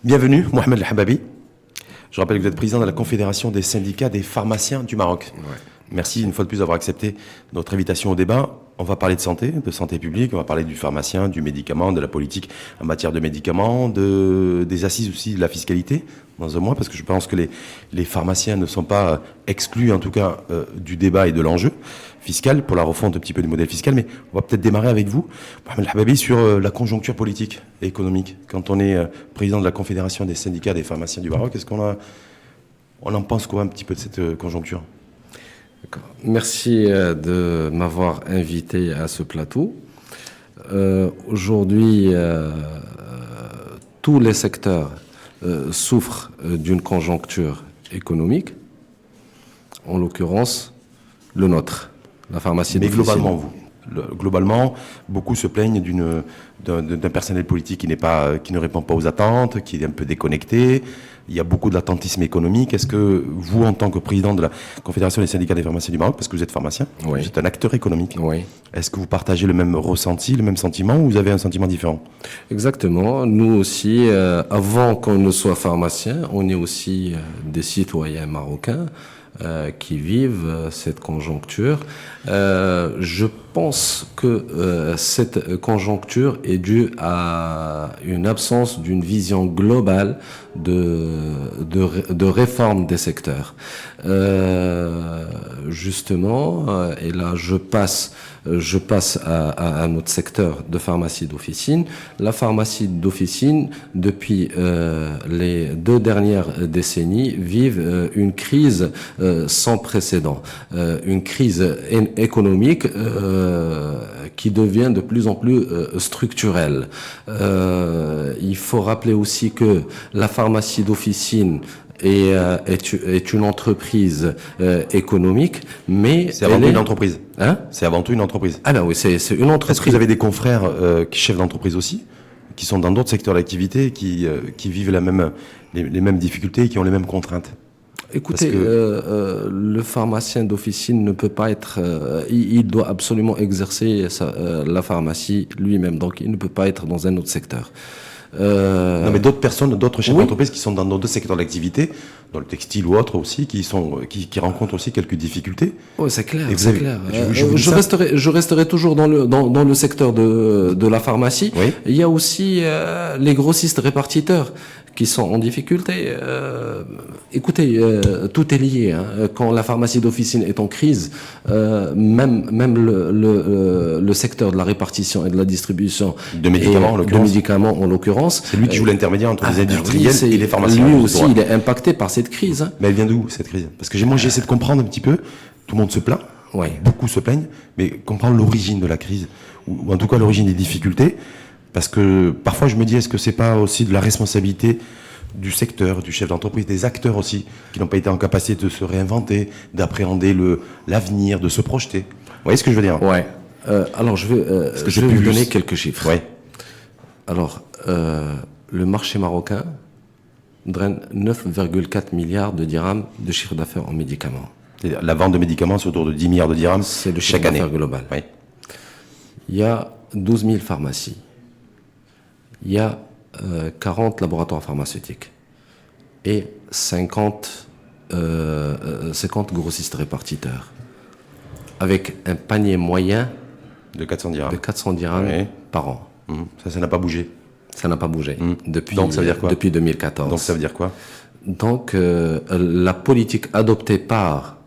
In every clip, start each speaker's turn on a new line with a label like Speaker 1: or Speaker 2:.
Speaker 1: Bienvenue, Mohamed El Hababi. Je rappelle que vous êtes président de la Confédération des syndicats des pharmaciens du Maroc.
Speaker 2: Ouais.
Speaker 1: Merci une fois de plus d'avoir accepté notre invitation au débat. On va parler de santé publique, on va parler du pharmacien, du médicament, de la politique en matière de médicaments, des assises aussi de la fiscalité dans un mois, parce que je pense que les pharmaciens ne sont pas exclus, en tout cas, du débat et de l'enjeu fiscal, pour la refonte un petit peu du modèle fiscal. Mais on va peut-être démarrer avec vous, Mohamed El Hababi, sur la conjoncture politique et économique. Quand on est président de la Confédération des syndicats des pharmaciens du Maroc, est-ce qu'on en pense quoi un petit peu de cette conjoncture ?
Speaker 2: Merci de m'avoir invité à ce plateau. Aujourd'hui, tous les secteurs souffrent d'une conjoncture économique, en l'occurrence le nôtre, la pharmacie d'officine.
Speaker 1: Mais globalement, beaucoup se plaignent d'un personnel politique qui ne répond pas aux attentes, qui est un peu déconnecté. Il y a beaucoup d'attentisme économique. Est-ce que vous, en tant que président de la Confédération des syndicats des pharmaciens du Maroc, parce que vous êtes pharmacien,
Speaker 2: Oui.
Speaker 1: vous êtes un acteur économique,
Speaker 2: Oui.
Speaker 1: est-ce que vous partagez le même ressenti, le même sentiment, ou vous avez un sentiment différent ?
Speaker 2: Exactement. Nous aussi, avant qu'on ne soit pharmacien, on est aussi des citoyens marocains qui vivent cette conjoncture. Je pense que cette conjoncture est due à une absence d'une vision globale de réforme des secteurs. Justement, et là je passe à notre secteur de pharmacie d'officine. La pharmacie d'officine, depuis les 2 dernières décennies, vive une crise sans précédent, une crise économique qui devient de plus en plus structurelle. Il faut rappeler aussi que la pharmacie d'officine est une entreprise économique, mais
Speaker 1: c'est avant tout une entreprise.
Speaker 2: Hein ?
Speaker 1: C'est avant tout une entreprise.
Speaker 2: Ah ben oui, c'est une entreprise.
Speaker 1: Est-ce que vous avez des confrères chefs d'entreprise aussi, qui sont dans d'autres secteurs d'activité, qui vivent les mêmes difficultés et qui ont les mêmes contraintes ?
Speaker 2: Écoutez, le pharmacien d'officine ne peut pas être... il doit absolument exercer la pharmacie lui-même, donc il ne peut pas être dans un autre secteur.
Speaker 1: Non, mais d'autres personnes, d'autres chefs
Speaker 2: Oui.
Speaker 1: d'entreprise qui sont dans d'autres secteurs d'activité, dans le textile ou autre aussi, qui rencontrent aussi quelques difficultés.
Speaker 2: Oui, c'est clair,
Speaker 1: Et vous
Speaker 2: c'est
Speaker 1: avez-
Speaker 2: clair.
Speaker 1: je
Speaker 2: Je resterai toujours dans le secteur de la pharmacie.
Speaker 1: Oui.
Speaker 2: Il y a aussi les grossistes répartiteurs qui sont en difficulté. Écoutez, tout est lié. Hein. Quand la pharmacie d'officine est en crise, même le secteur de la répartition et de la distribution
Speaker 1: De médicaments, en l'occurrence. C'est lui qui joue l'intermédiaire entre les industriels et les pharmaciens.
Speaker 2: Lui aussi, il est impacté par cette crise. Hein.
Speaker 1: Mais elle vient d'où, cette crise ? Parce que j'ai essayé de comprendre un petit peu. Tout le monde se plaint.
Speaker 2: Ouais.
Speaker 1: Beaucoup se plaignent. Mais comprendre l'origine de la crise, ou en tout cas l'origine des difficultés. Parce que parfois je me dis, est-ce que c'est pas aussi de la responsabilité du secteur, du chef d'entreprise, des acteurs aussi, qui n'ont pas été en capacité de se réinventer, d'appréhender l'avenir, de se projeter. Vous voyez ce que je veux dire ?
Speaker 2: Ouais. Alors je vais vous donner quelques chiffres.
Speaker 1: Ouais.
Speaker 2: Alors, le marché marocain draine 9,4 milliards de dirhams de chiffre d'affaires en médicaments.
Speaker 1: C'est-à-dire, la vente de médicaments, c'est autour de 10 milliards de dirhams
Speaker 2: C'est le
Speaker 1: chaque
Speaker 2: chiffre
Speaker 1: année.
Speaker 2: d'affaires global.
Speaker 1: Oui.
Speaker 2: Il y a 12 000 pharmacies. Il y a 40 laboratoires pharmaceutiques et 50 grossistes répartiteurs avec un panier moyen
Speaker 1: De 400 dirhams.
Speaker 2: de 400 dirhams
Speaker 1: Ouais.
Speaker 2: par an.
Speaker 1: Ça n'a pas bougé.
Speaker 2: Ça n'a pas bougé depuis,
Speaker 1: Donc, ça veut dire quoi ?
Speaker 2: depuis 2014.
Speaker 1: Donc ça veut dire quoi ?
Speaker 2: Donc, la politique adoptée par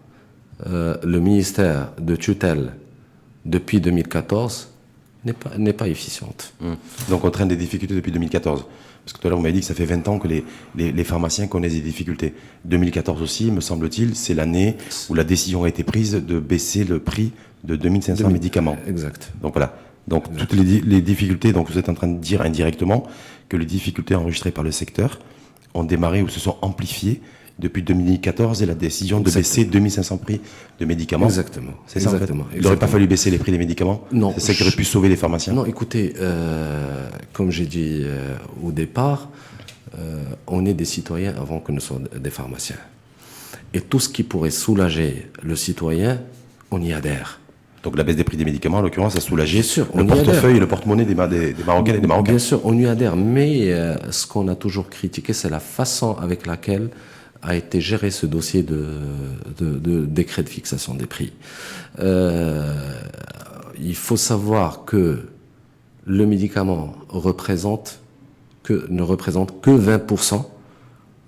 Speaker 2: le ministère de tutelle depuis 2014 n'est pas efficiente.
Speaker 1: Donc on traîne des difficultés depuis 2014. Parce que tout à l'heure, vous m'avez dit que ça fait 20 ans que les pharmaciens connaissent des difficultés. 2014 aussi, me semble-t-il, c'est l'année où la décision a été prise de baisser le prix de 2500 médicaments.
Speaker 2: Exact.
Speaker 1: Donc voilà. Donc toutes les difficultés, donc vous êtes en train de dire indirectement que les difficultés enregistrées par le secteur ont démarré ou se sont amplifiées depuis 2014 et la décision de baisser 2500 prix de médicaments.
Speaker 2: Exactement.
Speaker 1: C'est ça,
Speaker 2: Exactement.
Speaker 1: en fait. Il n'aurait pas fallu baisser les prix des médicaments.
Speaker 2: Non.
Speaker 1: C'est ça qui aurait pu sauver les pharmaciens.
Speaker 2: Non, écoutez, comme j'ai dit au départ, on est des citoyens avant que nous soyons des pharmaciens. Et tout ce qui pourrait soulager le citoyen, on y adhère.
Speaker 1: Donc la baisse des prix des médicaments, en l'occurrence, a soulagé le
Speaker 2: on y
Speaker 1: portefeuille
Speaker 2: adhère.
Speaker 1: et le porte-monnaie des Marocaines et des Marocains.
Speaker 2: Bien sûr, on y adhère, mais ce qu'on a toujours critiqué, c'est la façon avec laquelle a été géré ce dossier de décret de fixation des prix. Il faut savoir que le médicament ne représente que 20%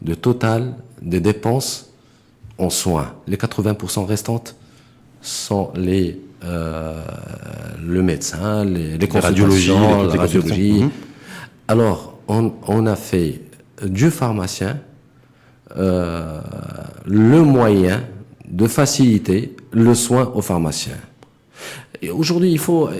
Speaker 2: de total des dépenses en soins. Les 80% restantes sont le médecin, les consultations, la radiologie. Alors, on a fait du pharmacien le moyen de faciliter le soin aux pharmaciens. Et aujourd'hui, il faut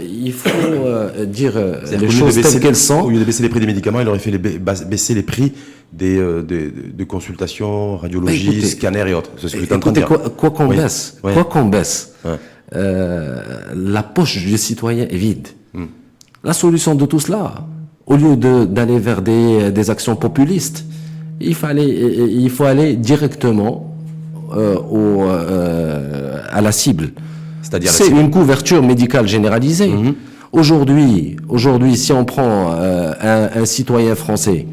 Speaker 2: dire les choses telles qu'elles sont.
Speaker 1: Au lieu de baisser les prix des médicaments, il aurait fait baisser les prix de consultations, radiologie, scanners et autres. C'est ce que tu es en train de dire.
Speaker 2: Quoi qu'on baisse, la poche du citoyen est vide. La solution de tout cela, au lieu d'aller vers des actions populistes, il faut aller directement à la cible. C'est une couverture médicale généralisée. Aujourd'hui, si on prend un citoyen français,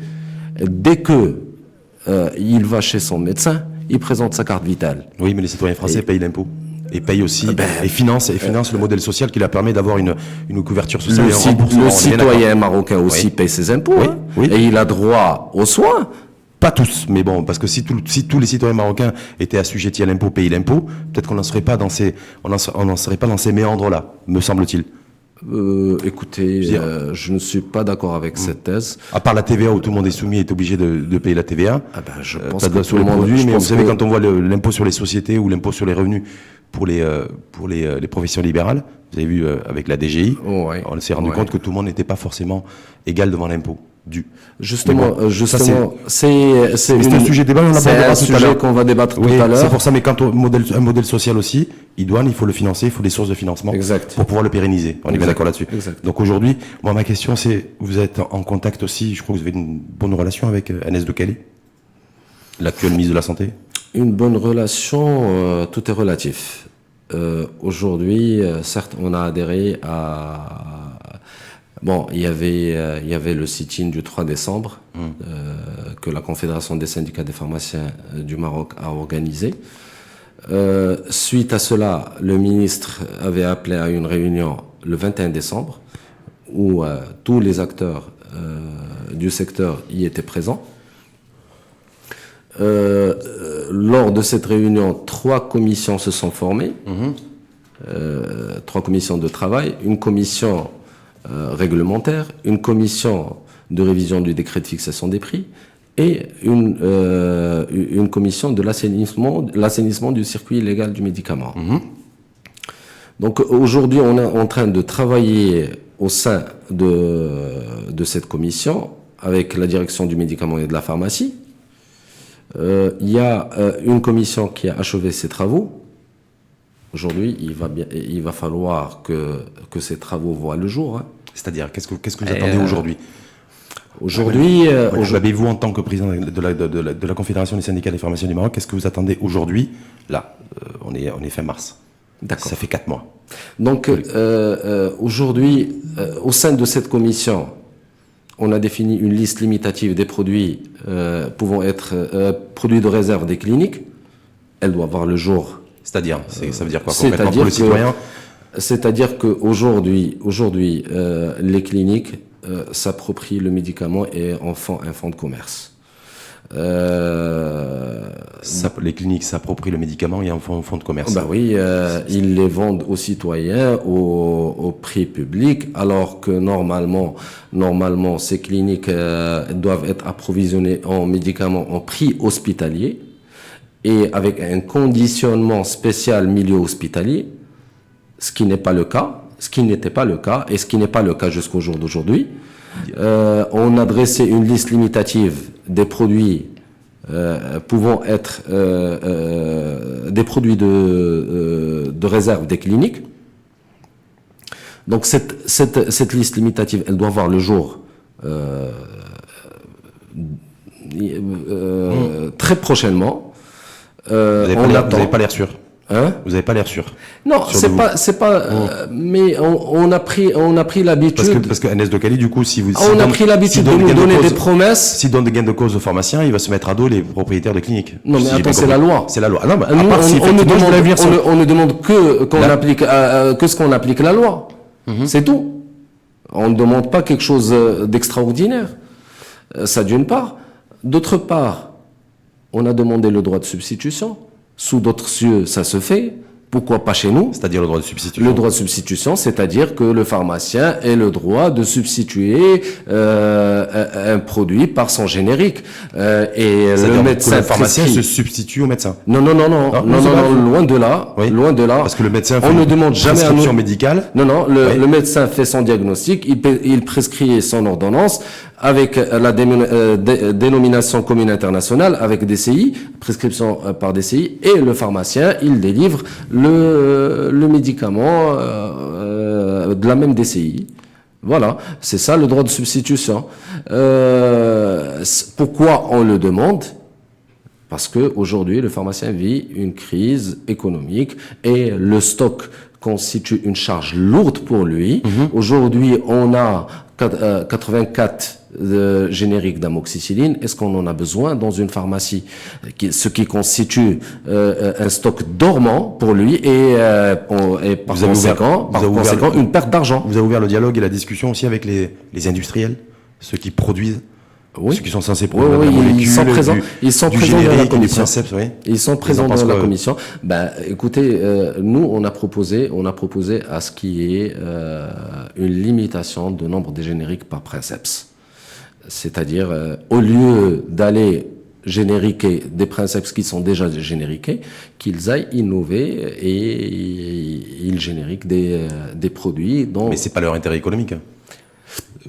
Speaker 2: dès que il va chez son médecin, il présente sa carte vitale.
Speaker 1: Oui, mais les citoyens français payent l'impôt. Et payent aussi, et financent le modèle social qui leur permet d'avoir une couverture sociale.
Speaker 2: Le citoyen marocain aussi paye ses impôts. Et il a droit aux soins.
Speaker 1: Pas tous, mais bon, parce que si tous les citoyens marocains étaient assujettis à l'impôt, payent l'impôt, peut-être qu'on n'en serait pas dans ces méandres-là, me semble-t-il.
Speaker 2: Écoutez, je ne suis pas d'accord avec cette thèse.
Speaker 1: À part la TVA où tout le monde est soumis et est obligé de payer la TVA.
Speaker 2: Je pense que
Speaker 1: tout le monde. Mais vous savez, quand on voit l'impôt sur les sociétés ou l'impôt sur les revenus pour les professions libérales, vous avez vu avec la DGI, on s'est rendu compte que tout le monde n'était pas forcément égal devant l'impôt dû.
Speaker 2: Justement, c'est
Speaker 1: un sujet débat,
Speaker 2: qu'on va débattre tout à l'heure.
Speaker 1: C'est pour ça, mais quand un modèle social aussi, il faut le financer, il faut des sources de financement pour pouvoir le pérenniser. On est bien d'accord là-dessus. Donc aujourd'hui, moi ma question c'est, vous êtes en contact aussi, je crois que vous avez une bonne relation avec Agnès Decalé, l'actuelle ministre de la Santé.
Speaker 2: Une bonne relation, tout est relatif. Aujourd'hui, certes, on a adhéré à... Bon, il y avait le sit-in du 3 décembre que la Confédération des syndicats des pharmaciens du Maroc a organisé. Suite à cela, le ministre avait appelé à une réunion le 21 décembre où tous les acteurs du secteur y étaient présents. Lors de cette réunion, 3 commissions se sont formées, 3 commissions de travail, une commission réglementaire, une commission de révision du décret de fixation des prix et une commission de l'assainissement du circuit légal du médicament. Donc aujourd'hui, on est en train de travailler au sein de cette commission avec la direction du médicament et de la pharmacie. Il y a une commission qui a achevé ses travaux. Aujourd'hui, il va falloir que ces travaux voient le jour.
Speaker 1: C'est-à-dire, qu'est-ce que vous attendez aujourd'hui?
Speaker 2: Aujourd'hui,
Speaker 1: vous en tant que président de la Confédération des syndicats des pharmaciens du Maroc, qu'est-ce que vous attendez aujourd'hui? Là, on est fin mars.
Speaker 2: D'accord.
Speaker 1: Ça fait 4 mois.
Speaker 2: Donc, aujourd'hui, au sein de cette commission, on a défini une liste limitative des produits pouvant être produits de réserve des cliniques. Elle doit voir le jour.
Speaker 1: C'est-à-dire, ça veut dire quoi concrètement pour le citoyen?
Speaker 2: C'est-à-dire qu'aujourd'hui, les cliniques s'approprient le médicament et en font un fonds de commerce.
Speaker 1: Les cliniques s'approprient le médicament et en font un fonds de commerce.
Speaker 2: Oui, ils les vendent aux citoyens au prix public, alors que normalement, ces cliniques doivent être approvisionnées en médicaments en prix hospitalier et avec un conditionnement spécial milieu hospitalier, ce qui n'est pas le cas, ce qui n'était pas le cas et ce qui n'est pas le cas jusqu'au jour d'aujourd'hui. On a dressé une liste limitative des produits pouvant être des produits de réserve des cliniques. Donc cette liste limitative, elle doit voir le jour très prochainement.
Speaker 1: Vous n'avez pas l'air sûr.
Speaker 2: Hein?
Speaker 1: Vous n'avez pas l'air sûr.
Speaker 2: Non, c'est pas. Mais on a pris l'habitude.
Speaker 1: Parce que Agnès Decali, du coup, si vous.
Speaker 2: On a pris l'habitude de nous donner des promesses.
Speaker 1: S'il donne des gains de cause aux pharmaciens, il va se mettre à dos les propriétaires de cliniques.
Speaker 2: Non, mais attends, c'est la loi.
Speaker 1: C'est la loi. Ah non, mais
Speaker 2: Nous, on ne demande que ce qu'on applique la loi. C'est tout. On ne demande pas quelque chose d'extraordinaire. Ça d'une part. D'autre part, on a demandé le droit de substitution. Sous d'autres cieux, ça se fait. Pourquoi pas chez nous?
Speaker 1: C'est-à-dire le droit de substitution.
Speaker 2: Le droit de substitution, c'est-à-dire que le pharmacien ait le droit de substituer un produit par son générique. Et le médecin,
Speaker 1: le pharmacien se substitue au médecin.
Speaker 2: Non, loin de là.
Speaker 1: Oui.
Speaker 2: Loin de là.
Speaker 1: Parce que le médecin fait
Speaker 2: on ne demande jamais
Speaker 1: prescription médicale.
Speaker 2: Non, le médecin fait son diagnostic, il prescrit son ordonnance avec la dénomination commune internationale, avec DCI, prescription par DCI, et le pharmacien, il délivre le médicament de la même DCI. Voilà, c'est ça le droit de substitution. Pourquoi on le demande? Parce que aujourd'hui, le pharmacien vit une crise économique et le stock constitue une charge lourde pour lui. Aujourd'hui, on a 84 génériques d'amoxicilline. Est-ce qu'on en a besoin dans une pharmacie? Ce qui constitue un stock dormant pour lui et par conséquent une perte d'argent.
Speaker 1: Vous avez ouvert le dialogue et la discussion aussi avec les industriels, ceux qui produisent.
Speaker 2: Oui.
Speaker 1: Ceux qui sont censés produire la
Speaker 2: molécule,
Speaker 1: ils sont présents dans la commission.
Speaker 2: Ils sont présents dans la commission. Écoutez, nous on a proposé à ce qu'il y ait une limitation de nombre de génériques par princeps. C'est-à-dire au lieu d'aller génériquer des princeps qui sont déjà génériqués, qu'ils aillent innover et ils génériquent des produits dont...
Speaker 1: Mais c'est pas leur intérêt économique.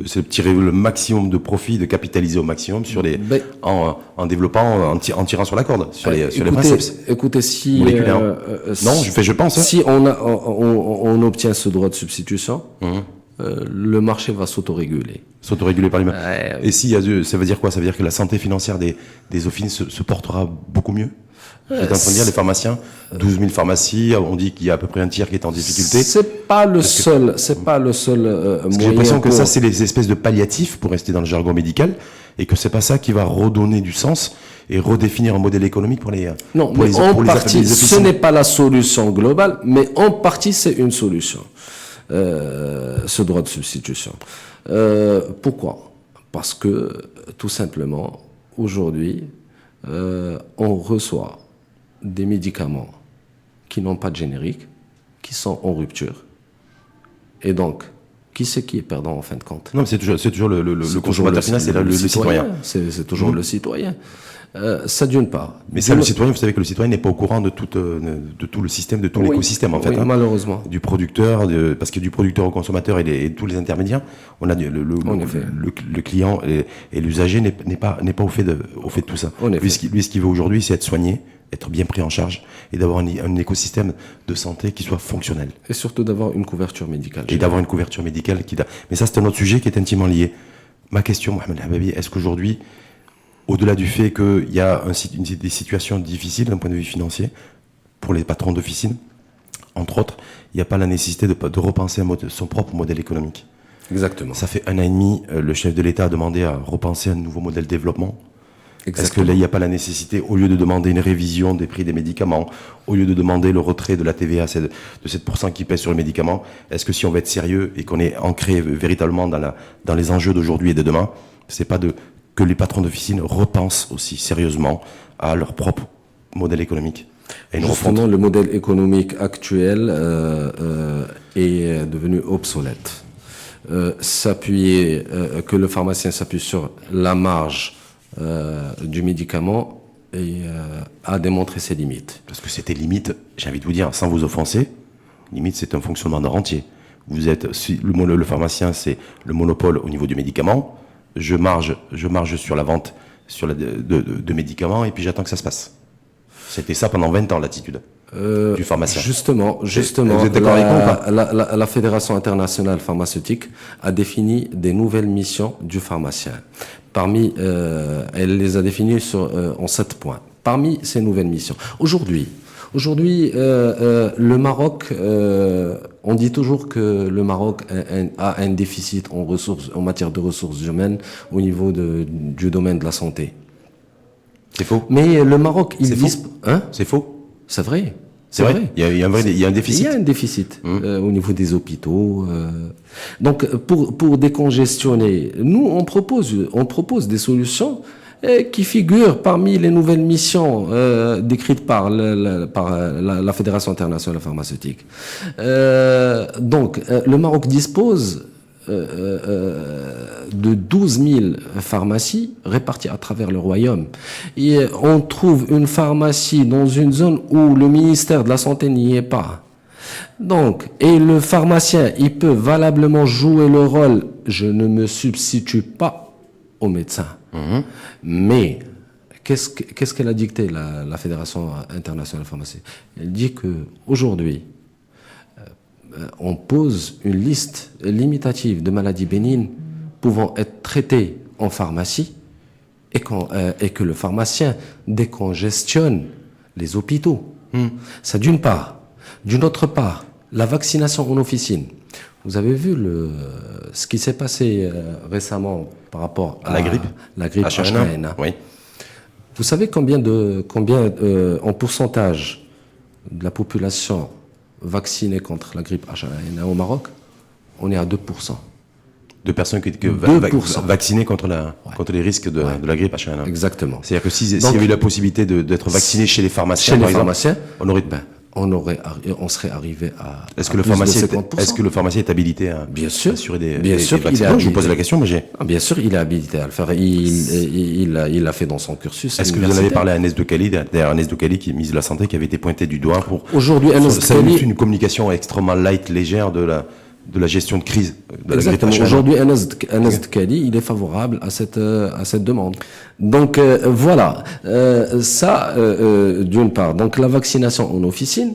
Speaker 1: C'est de tirer le maximum de profit, de capitaliser au maximum sur les, en développant, en tirant sur la corde, sur les princeps.
Speaker 2: Écoutez, si,
Speaker 1: je pense.
Speaker 2: Si on obtient ce droit de substitution, le marché va s'autoréguler.
Speaker 1: S'autoréguler par lui-même. Et si, ça veut dire quoi? Ça veut dire que la santé financière des officines se portera beaucoup mieux? Vous êtes en train de dire les pharmaciens, 12 000 pharmacies, on dit qu'il y a à peu près un tiers qui est en difficulté.
Speaker 2: C'est pas le seul moyen.
Speaker 1: J'ai l'impression que ça, c'est les espèces de palliatifs, pour rester dans le jargon médical, et que c'est pas ça qui va redonner du sens et redéfinir un modèle économique pour les.
Speaker 2: Non, mais en partie, ce n'est pas la solution globale, mais en partie, c'est une solution. Ce droit de substitution. Pourquoi? Parce que, tout simplement, aujourd'hui, on reçoit des médicaments qui n'ont pas de générique, qui sont en rupture. Et donc, qui c'est qui est perdant en fin de compte?
Speaker 1: Non, mais c'est toujours le consommateur final, c'est le citoyen.
Speaker 2: C'est toujours le citoyen. Ça d'une part.
Speaker 1: Mais ça, le citoyen, vous savez que le citoyen n'est pas au courant de tout le système, de tout l'écosystème, en fait.
Speaker 2: Oui, malheureusement.
Speaker 1: Du producteur, parce que du producteur au consommateur et tous les intermédiaires, on a le client et l'usager n'est pas au fait de tout ça. Lui, ce qu'il veut aujourd'hui, c'est être soigné, être bien pris en charge et d'avoir un écosystème de santé qui soit fonctionnel.
Speaker 2: Et surtout d'avoir une couverture médicale.
Speaker 1: Et d'avoir une couverture médicale Mais ça, c'est un autre sujet qui est intimement lié. Ma question, Mohamed Hababi, est-ce qu'aujourd'hui, au-delà du fait qu'il y a des situations difficiles d'un point de vue financier pour les patrons d'officine, entre autres, il n'y a pas la nécessité de repenser son propre modèle économique?
Speaker 2: Exactement.
Speaker 1: Ça fait 1 an et demi, le chef de l'État a demandé à repenser un nouveau modèle de développement.
Speaker 2: Exactement.
Speaker 1: Est-ce que là, il n'y a pas la nécessité, au lieu de demander une révision des prix des médicaments, au lieu de demander le retrait de la TVA de 7% qui pèse sur les médicaments, est-ce que si on veut être sérieux et qu'on est ancré véritablement dans les enjeux d'aujourd'hui et de demain, c'est pas que les patrons d'officine repensent aussi sérieusement à leur propre modèle économique?
Speaker 2: Justement, le modèle économique actuel est devenu obsolète. Que le pharmacien s'appuie sur la marge du médicament a démontré ses limites.
Speaker 1: Parce que c'était limite, j'ai envie de vous dire, sans vous offenser, limite c'est un fonctionnement d'un rentier. Le pharmacien, c'est le monopole au niveau du médicament. Je marge sur la vente de médicaments et puis j'attends que ça se passe. C'était ça pendant 20 ans, l'attitude du pharmacien.
Speaker 2: Justement,
Speaker 1: vous êtes d'accord avec moi ou
Speaker 2: pas? La Fédération internationale pharmaceutique a défini des nouvelles missions du pharmacien. Elle les a définies en 7 points. Parmi ces nouvelles missions, aujourd'hui, Aujourd'hui, le Maroc, on dit toujours que le Maroc a un déficit en ressources, en matière de ressources humaines au niveau du domaine de la santé.
Speaker 1: C'est faux.
Speaker 2: Mais le Maroc, il
Speaker 1: faux.
Speaker 2: Hein?
Speaker 1: C'est faux.
Speaker 2: C'est vrai.
Speaker 1: C'est vrai. Il y a un déficit.
Speaker 2: Il y a un déficit au niveau des hôpitaux. Donc, pour décongestionner, nous, on propose des solutions qui figurent parmi les nouvelles missions décrites par la Fédération internationale pharmaceutique. Donc, le Maroc dispose de 12 000 pharmacies réparties à travers le royaume. Et on trouve une pharmacie dans une zone où le ministère de la Santé n'y est pas. Donc, et le pharmacien, il peut valablement jouer le rôle, je ne me substitue pas au médecin. Mais, qu'est-ce qu'elle a dicté, la Fédération internationale de pharmacie? Elle dit que aujourd'hui, on pose une liste limitative de maladies bénignes pouvant être traitées en pharmacie et que le pharmacien décongestionne les hôpitaux. Ça d'une part. D'une autre part, la vaccination en officine. Vous avez vu ce qui s'est passé récemment par rapport à la grippe H1N1.
Speaker 1: Oui.
Speaker 2: Vous savez combien en pourcentage de la population vaccinés contre la grippe H1N1 au Maroc, on est à 2%.
Speaker 1: De personnes vaccinées contre les risques de la grippe H1N1.
Speaker 2: Exactement.
Speaker 1: C'est-à-dire que s'il y avait eu la possibilité d'être vacciné chez les pharmaciens,
Speaker 2: on serait arrivé à
Speaker 1: Est-ce que le pharmacien est habilité à assurer des vaccins? Je vous pose la question, mais
Speaker 2: bien sûr, il est habilité à le faire. Il l'a fait dans son cursus.
Speaker 1: Est-ce que vous en avez parlé à Agnès Doukali, d'ailleurs Agnès Doukali, qui est ministre de la Santé, qui avait été pointée du doigt pour
Speaker 2: aujourd'hui
Speaker 1: une communication extrêmement light, légère de la gestion de crise.
Speaker 2: Exactement. Aujourd'hui, Agnès Doukali, il est favorable à cette demande. Donc voilà, ça d'une part. Donc la vaccination en officine,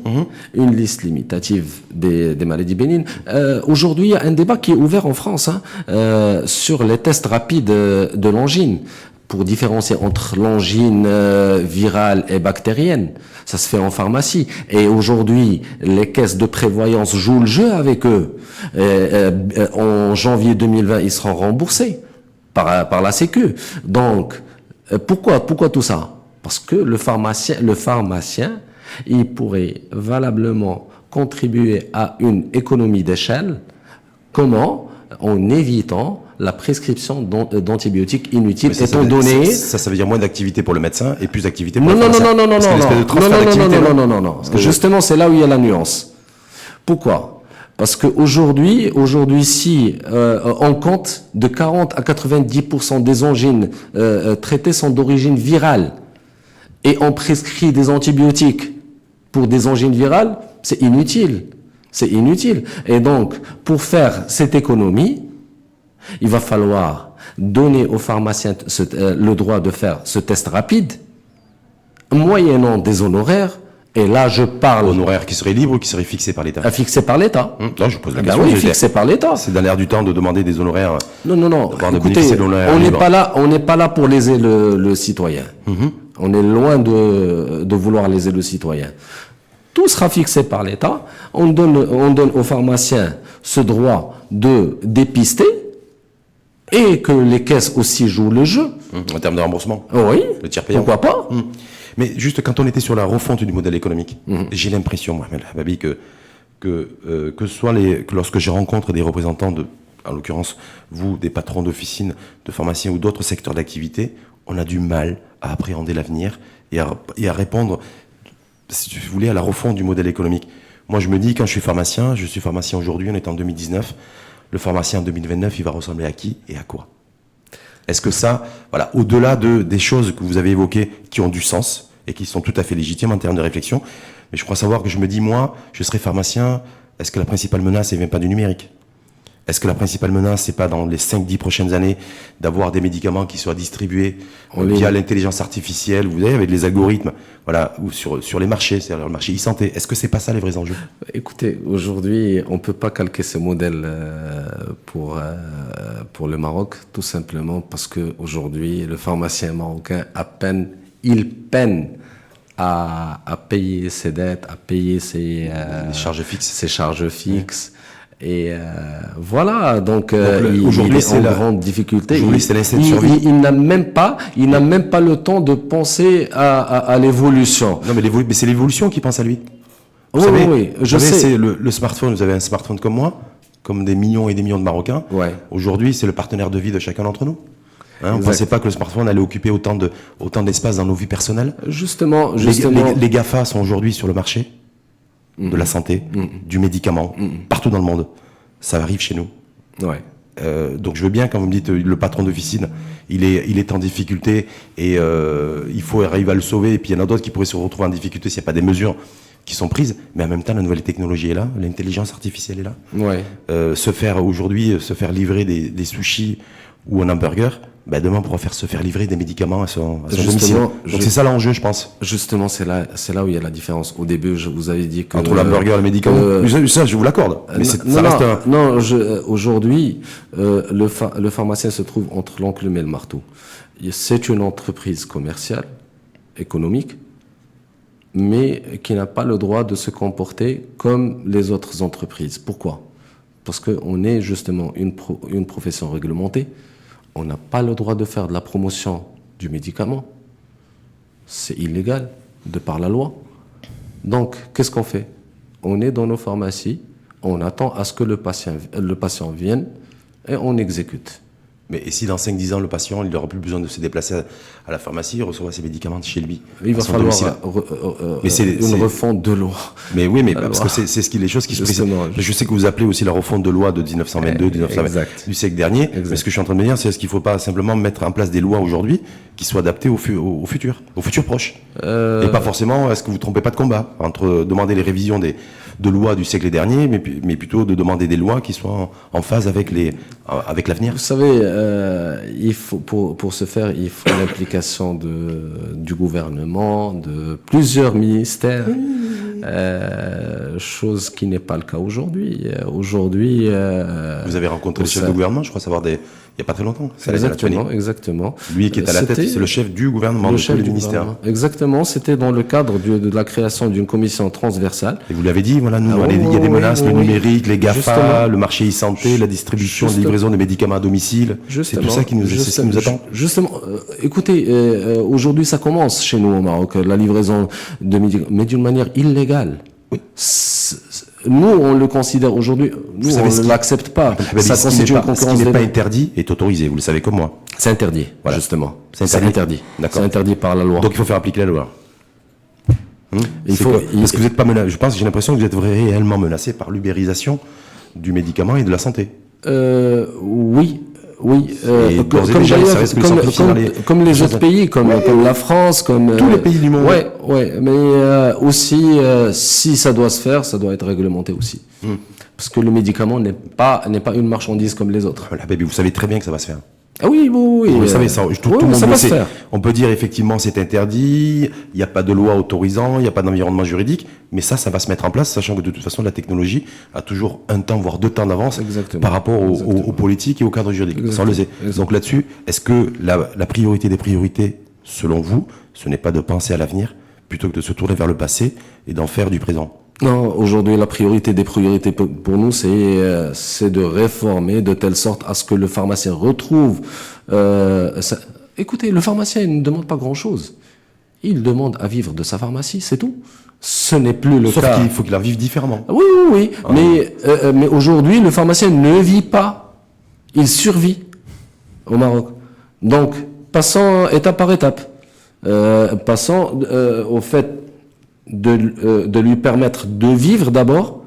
Speaker 2: une liste limitative des maladies bénignes. Aujourd'hui, il y a un débat qui est ouvert en France sur les tests rapides de l'angine, pour différencier entre l'angine virale et bactérienne. Ça se fait en pharmacie. Et aujourd'hui, les caisses de prévoyance jouent le jeu avec eux. En janvier 2020, ils seront remboursés par la Sécu. Donc, pourquoi tout ça? Parce que le pharmacien, il pourrait valablement contribuer à une économie d'échelle. Comment? En évitant la prescription d'antibiotiques inutiles, étant donné...
Speaker 1: Ça veut dire moins d'activité pour le médecin et plus d'activité pour
Speaker 2: le
Speaker 1: pharmacien.
Speaker 2: Non. Justement, c'est là où il y a la nuance. Pourquoi? Parce qu'aujourd'hui, si on compte de 40 à 90% des angines traitées sont d'origine virale et on prescrit des antibiotiques pour des angines virales, c'est inutile. C'est inutile. Et donc, pour faire cette économie, il va falloir donner aux pharmaciens le droit de faire ce test rapide, moyennant des honoraires. Et là, je parle...
Speaker 1: Honoraires qui seraient libres ou qui seraient fixés par l'État?
Speaker 2: Fixés par l'État.
Speaker 1: Là, je pose la question.
Speaker 2: Oui, fixés par l'État.
Speaker 1: C'est dans l'air du temps de demander des honoraires.
Speaker 2: Non. Écoutez, on n'est pas là pour léser le citoyen. On est loin de vouloir léser le citoyen. Tout sera fixé par l'État. On donne aux pharmaciens ce droit de dépister et que les caisses aussi jouent le jeu.
Speaker 1: En termes de remboursement?
Speaker 2: Oui.
Speaker 1: Le tiers payant.
Speaker 2: Pourquoi pas?
Speaker 1: Mais juste quand on était sur la refonte du modèle économique, j'ai l'impression, Mohamed Hababi, que lorsque je rencontre des représentants en l'occurrence, vous, des patrons d'officines, de pharmaciens ou d'autres secteurs d'activité, on a du mal à appréhender l'avenir et à répondre, si vous voulez, à la refonte du modèle économique. Moi, je me dis, quand je suis pharmacien aujourd'hui, on est en 2019, le pharmacien en 2029, il va ressembler à qui et à quoi? Est-ce que ça, voilà, au-delà des choses que vous avez évoquées, qui ont du sens et qui sont tout à fait légitimes en termes de réflexion, mais je crois savoir que je me dis, moi, je serai pharmacien, est-ce que la principale menace, elle vient pas du numérique? Est-ce que la principale menace, c'est pas dans les 5-10 prochaines années d'avoir des médicaments qui soient distribués via l'intelligence artificielle, vous savez, avec les algorithmes, voilà, ou sur les marchés, c'est-à-dire le marché e-santé. Est-ce que c'est pas ça les vrais enjeux?
Speaker 2: Écoutez, aujourd'hui, on peut pas calquer ce modèle pour le Maroc, tout simplement parce que aujourd'hui, le pharmacien marocain, il peine à payer ses dettes, à payer ses charges fixes. Et voilà, donc
Speaker 1: aujourd'hui
Speaker 2: c'est la grande difficulté.
Speaker 1: Aujourd'hui, c'est l'instinct de survie.
Speaker 2: Il n'a même pas le temps de penser à l'évolution.
Speaker 1: Non, mais c'est l'évolution qui pense à lui.
Speaker 2: Oui, oui, je sais.
Speaker 1: C'est le smartphone. Vous avez un smartphone comme moi, comme des millions et des millions de Marocains.
Speaker 2: Ouais.
Speaker 1: Aujourd'hui, c'est le partenaire de vie de chacun d'entre nous. On ne pensait pas que le smartphone allait occuper autant d'espace dans nos vies personnelles.
Speaker 2: Justement.
Speaker 1: Les GAFA sont aujourd'hui sur le marché de la santé, du médicament, partout dans le monde. Ça arrive chez nous.
Speaker 2: Ouais.
Speaker 1: Donc je veux bien quand vous me dites le patron d'officine, il est en difficulté et il faut arriver à le sauver. Et puis il y en a d'autres qui pourraient se retrouver en difficulté s'il n'y a pas des mesures qui sont prises. Mais en même temps, la nouvelle technologie est là, l'intelligence artificielle est là.
Speaker 2: Ouais.
Speaker 1: Se faire livrer des sushis ou un hamburger, demain on pourra se faire livrer des médicaments à son domicile. Donc c'est ça l'enjeu, je pense.
Speaker 2: Justement, c'est là où il y a la différence. Au début, je vous avais dit que
Speaker 1: entre l'hamburger et le médicament. Ça, je vous l'accorde. Mais
Speaker 2: aujourd'hui, le pharmacien se trouve entre l'enclume et le marteau. C'est une entreprise commerciale, économique, mais qui n'a pas le droit de se comporter comme les autres entreprises. Pourquoi ? Parce qu'on est justement une profession réglementée. On n'a pas le droit de faire de la promotion du médicament. C'est illégal de par la loi. Donc, qu'est-ce qu'on fait ? On est dans nos pharmacies, on attend à ce que le patient vienne et on exécute.
Speaker 1: Mais et si dans 5-10 ans, le patient il n'aura plus besoin de se déplacer à la pharmacie, il recevra ses médicaments chez lui.
Speaker 2: Il va falloir une refonte de loi.
Speaker 1: Mais oui, mais parce que c'est les choses qui se précisent. Je sais que vous appelez aussi la refonte de loi de 1922, du siècle dernier. Exact. Mais ce que je suis en train de me dire, c'est est-ce qu'il ne faut pas simplement mettre en place des lois aujourd'hui qui soient adaptées au futur proche. Et pas forcément, est-ce que vous ne trompez pas de combat entre demander les révisions de lois du siècle dernier, mais plutôt de demander des lois qui soient en phase avec l'avenir.
Speaker 2: Vous savez, il faut pour ce faire, il faut l'implication du gouvernement, de plusieurs ministères, chose qui n'est pas le cas aujourd'hui. Aujourd'hui,
Speaker 1: vous avez rencontré le chef du gouvernement, je crois savoir il n'y a pas très longtemps.
Speaker 2: Exactement.
Speaker 1: Lui qui est à la tête, c'est le chef du gouvernement, de tous les ministères.
Speaker 2: Exactement, c'était dans le cadre de la création d'une commission transversale.
Speaker 1: Et vous l'avez dit, voilà, il y a des menaces, le numérique, les GAFA, le marché e-santé, la distribution, la livraison des médicaments à domicile. C'est tout ça qui nous attend.
Speaker 2: Justement, écoutez, aujourd'hui ça commence chez nous au Maroc, la livraison de médicaments, mais d'une manière illégale. Oui. Nous, on le considère aujourd'hui, on ne l'accepte pas.
Speaker 1: Ça constitue une concurrence. Ce qui n'est pas interdit est autorisé, vous le savez comme moi.
Speaker 2: C'est interdit, voilà. Justement.
Speaker 1: C'est interdit.
Speaker 2: D'accord. C'est interdit par la loi.
Speaker 1: Donc il faut faire appliquer la loi. Parce que vous n'êtes pas menacé. Je pense, j'ai l'impression que vous êtes réellement menacé par l'ubérisation du médicament et de la santé.
Speaker 2: Oui. Comme les autres pays, comme la France, comme
Speaker 1: tous les pays du monde.
Speaker 2: Ouais, mais aussi si ça doit se faire, ça doit être réglementé aussi. Parce que le médicament n'est pas une marchandise comme les autres.
Speaker 1: Vous savez très bien que ça va se faire.
Speaker 2: Ah oui.
Speaker 1: Vous le savez, tout le monde le sait. On peut dire effectivement c'est interdit, il n'y a pas de loi autorisant, il n'y a pas d'environnement juridique, mais ça va se mettre en place, sachant que de toute façon la technologie a toujours un temps, voire 2 temps d'avance par rapport aux politiques et au cadre juridique. Ça on le sait. Donc là-dessus, est-ce que la priorité des priorités, selon vous, ce n'est pas de penser à l'avenir, plutôt que de se tourner vers le passé et d'en faire du présent ?
Speaker 2: Non, aujourd'hui, la priorité des priorités pour nous, c'est de réformer de telle sorte à ce que le pharmacien retrouve. Écoutez, le pharmacien il ne demande pas grand-chose. Il demande à vivre de sa pharmacie, c'est tout. Ce n'est plus le cas.
Speaker 1: Sauf qu'il faut qu'il en vive différemment.
Speaker 2: Oui. Mais aujourd'hui, le pharmacien ne vit pas. Il survit au Maroc. Donc, passons étape par étape. Passons au fait de lui permettre de vivre d'abord,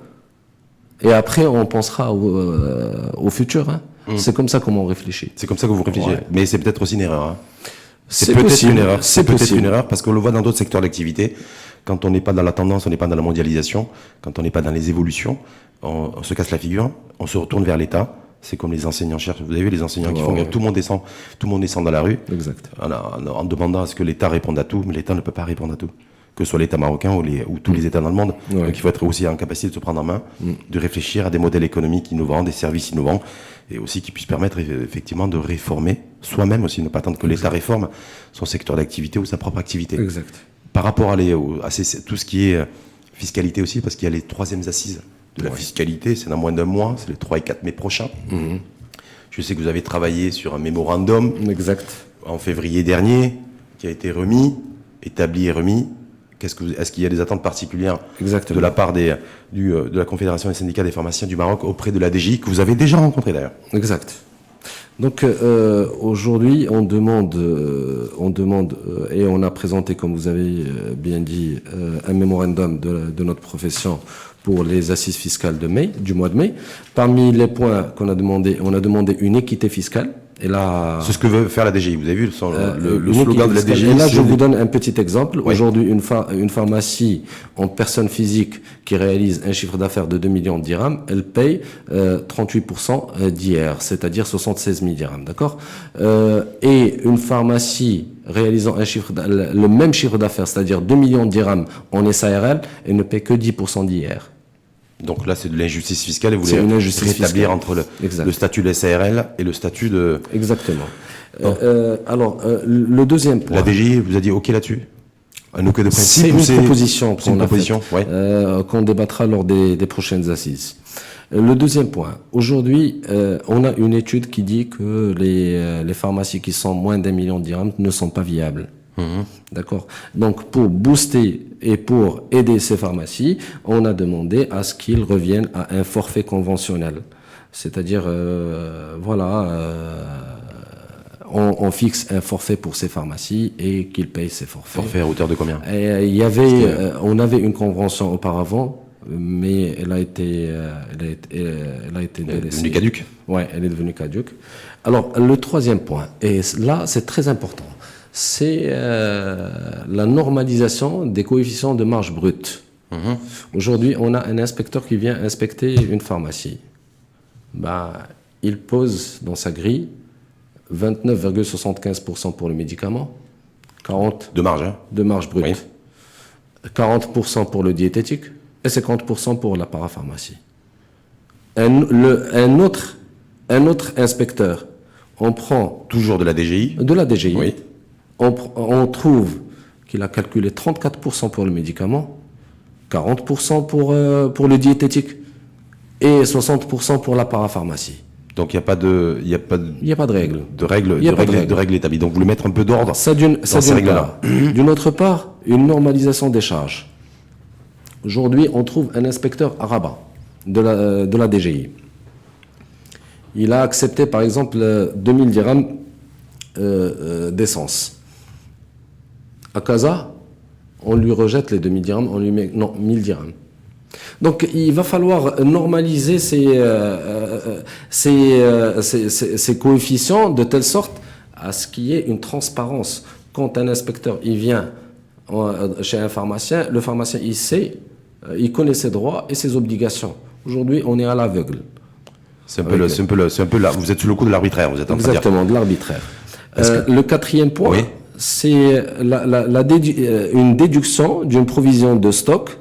Speaker 2: et après on pensera au futur. C'est comme ça qu'on réfléchit.
Speaker 1: C'est comme ça que vous réfléchissez. Ouais. Mais c'est peut-être aussi une erreur.
Speaker 2: C'est peut-être une erreur.
Speaker 1: C'est peut-être une erreur parce qu'on le voit dans d'autres secteurs d'activité. Quand on n'est pas dans la tendance, on n'est pas dans la mondialisation, quand on n'est pas dans les évolutions, on se casse la figure, on se retourne vers l'État. C'est comme les enseignants cherchent. Vous avez vu les enseignants qui font grève, tout le monde descend dans la rue.
Speaker 2: Exact.
Speaker 1: En demandant à ce que l'État réponde à tout, mais l'État ne peut pas répondre à tout. Que ce soit l'État marocain ou tous les États dans le monde. Ouais. Donc il faut être aussi en capacité de se prendre en main, de réfléchir à des modèles économiques innovants, des services innovants, et aussi qui puissent permettre effectivement de réformer soi-même aussi, ne pas attendre que l'État réforme son secteur d'activité ou sa propre activité.
Speaker 2: Exact.
Speaker 1: Par rapport tout ce qui est fiscalité aussi, parce qu'il y a les 3e assises de la fiscalité, c'est dans moins d'un mois, c'est les 3 et 4 mai prochains. Je sais que vous avez travaillé sur un mémorandum en février dernier, qui a été établi et remis. Est-ce qu'il y a des attentes particulières de la part de la Confédération des syndicats des pharmaciens du Maroc auprès de la DGI, que vous avez déjà rencontré d'ailleurs?
Speaker 2: Exact. Donc aujourd'hui, on demande et on a présenté, comme vous avez bien dit, un mémorandum de notre profession pour les assises fiscales du mois de mai. Parmi les points qu'on a demandé, on a demandé une équité fiscale. Et là,
Speaker 1: c'est ce que veut faire la DGI. Vous avez vu le slogan de la DGI.
Speaker 2: Et là, je vous donne un petit exemple. Oui. Aujourd'hui, une pharmacie en personne physique qui réalise un chiffre d'affaires de 2 millions de dirhams, elle paye 38% d'IR, c'est-à-dire 76 000 dirhams, d'accord. Et une pharmacie réalisant le même chiffre d'affaires, c'est-à-dire 2 millions de dirhams en SARL, elle ne paye que 10% d'IR.
Speaker 1: Donc là, c'est de l'injustice fiscale et vous voulez rétablir entre le statut de SARL et le statut de...
Speaker 2: Exactement. Alors, le deuxième point...
Speaker 1: La DGI vous a dit OK là-dessus? Un OK de principe?
Speaker 2: C'est une proposition qu'on a faite,
Speaker 1: ouais.
Speaker 2: qu'on débattra lors des prochaines assises. Le deuxième point. Aujourd'hui, on a une étude qui dit que les pharmacies qui sont moins d'1 million de dirhams ne sont pas viables. D'accord. Donc, pour booster et pour aider ces pharmacies, on a demandé à ce qu'ils reviennent à un forfait conventionnel. C'est-à-dire, on fixe un forfait pour ces pharmacies et qu'ils payent ces forfaits.
Speaker 1: Forfait à hauteur de combien?
Speaker 2: Et on avait une convention auparavant, mais elle a été délaissée.
Speaker 1: Elle est devenue caduque.
Speaker 2: Ouais, elle est devenue caduque. Alors, le troisième point, et là, c'est très important. C'est la normalisation des coefficients de marge brute. Aujourd'hui, on a un inspecteur qui vient inspecter une pharmacie. Il pose dans sa grille 29,75% pour le médicament, 40% de marge brute, oui. 40% pour le diététique et 50% pour la parapharmacie. Un autre inspecteur, on prend...
Speaker 1: Toujours de la DGI?
Speaker 2: De la DGI.
Speaker 1: Oui.
Speaker 2: On trouve qu'il a calculé 34% pour le médicament, 40% pour le diététique et 60% pour la parapharmacie.
Speaker 1: Donc il n'y a pas de
Speaker 2: règle.
Speaker 1: De règle établie. Donc vous voulez mettre un peu d'ordre dans ces règles-là.
Speaker 2: D'une autre part, une normalisation des charges. Aujourd'hui, on trouve un inspecteur à Rabat de la DGI. Il a accepté par exemple 2000 dirhams d'essence. À Casa, on lui rejette les 2000 dirhams, on lui met 1000 dirhams. Donc il va falloir normaliser ces coefficients de telle sorte à ce qu'il y ait une transparence. Quand un inspecteur il vient chez un pharmacien, le pharmacien il sait, il connaît ses droits et ses obligations. Aujourd'hui, on est à l'aveugle.
Speaker 1: C'est un peu là. Vous êtes sous le coup de l'arbitraire, vous êtes en train de dire.
Speaker 2: Exactement, de l'arbitraire. Le quatrième point, oui. C'est une déduction d'une provision de stock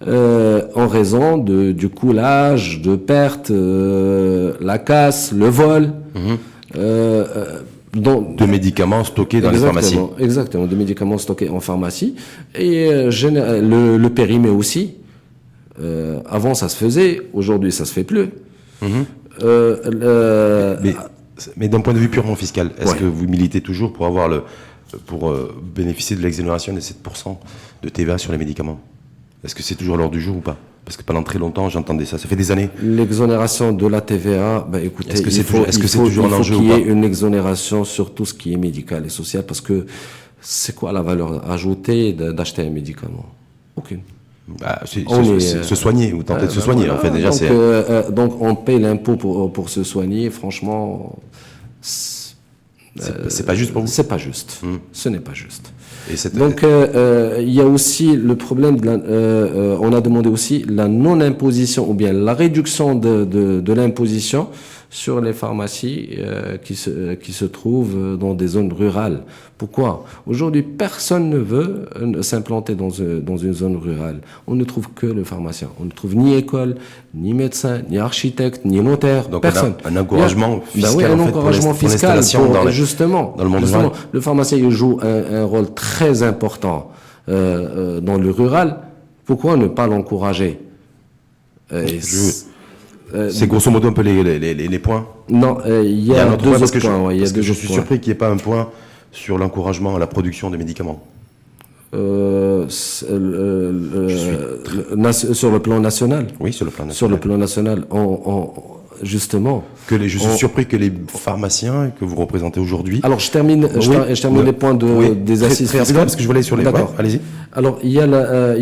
Speaker 2: en raison du coulage, de perte, la casse, le vol.
Speaker 1: De médicaments stockés dans les pharmacies.
Speaker 2: Exactement, de médicaments stockés en pharmacie. Et le périmé aussi. Avant, ça se faisait. Aujourd'hui, ça se fait plus.
Speaker 1: Mais d'un point de vue purement fiscal, est-ce que vous militez toujours pour bénéficier de l'exonération des 7% de TVA sur les médicaments? Est-ce que c'est toujours à l'ordre du jour ou pas? Parce que pendant très longtemps, j'entendais ça. Ça fait des années.
Speaker 2: L'exonération de la TVA, écoutez, il faut qu'il y ait une exonération sur tout ce qui est médical et social, parce que c'est quoi la valeur ajoutée d'acheter un médicament? Aucune.
Speaker 1: Se soigner, ou tenter de se soigner, en fait. Déjà,
Speaker 2: donc on paye l'impôt pour se soigner, franchement...
Speaker 1: C'est pas juste pour vous?
Speaker 2: C'est pas juste. Ce n'est pas juste.
Speaker 1: Donc,
Speaker 2: il y a aussi le problème, on a demandé aussi la non-imposition ou bien la réduction de l'imposition sur les pharmacies qui se trouvent dans des zones rurales. Pourquoi? Aujourd'hui, personne ne veut s'implanter dans une zone rurale. On ne trouve que le pharmacien. On ne trouve ni école, ni médecin, ni architecte, ni notaire.
Speaker 1: Donc
Speaker 2: personne.
Speaker 1: Un encouragement fiscal,
Speaker 2: un encouragement fiscal
Speaker 1: dans le monde rural.
Speaker 2: Le pharmacien il joue un rôle très important dans le rural, pourquoi ne pas l'encourager?
Speaker 1: C'est grosso modo un peu les points.
Speaker 2: Non, il y a
Speaker 1: un autre
Speaker 2: deux
Speaker 1: point, parce
Speaker 2: autres
Speaker 1: que
Speaker 2: points.
Speaker 1: je suis surpris qu'il n'y ait pas un point sur l'encouragement à la production de médicaments.
Speaker 2: Sur le plan national.
Speaker 1: Oui, sur le plan national.
Speaker 2: Sur le plan national, justement.
Speaker 1: Je suis surpris que les pharmaciens que vous représentez aujourd'hui.
Speaker 2: Alors, je termine les points des assises
Speaker 1: très
Speaker 2: fiscales.
Speaker 1: parce que je voulais sur les.
Speaker 2: D'accord.
Speaker 1: Ouais, allez-y.
Speaker 2: Alors, il y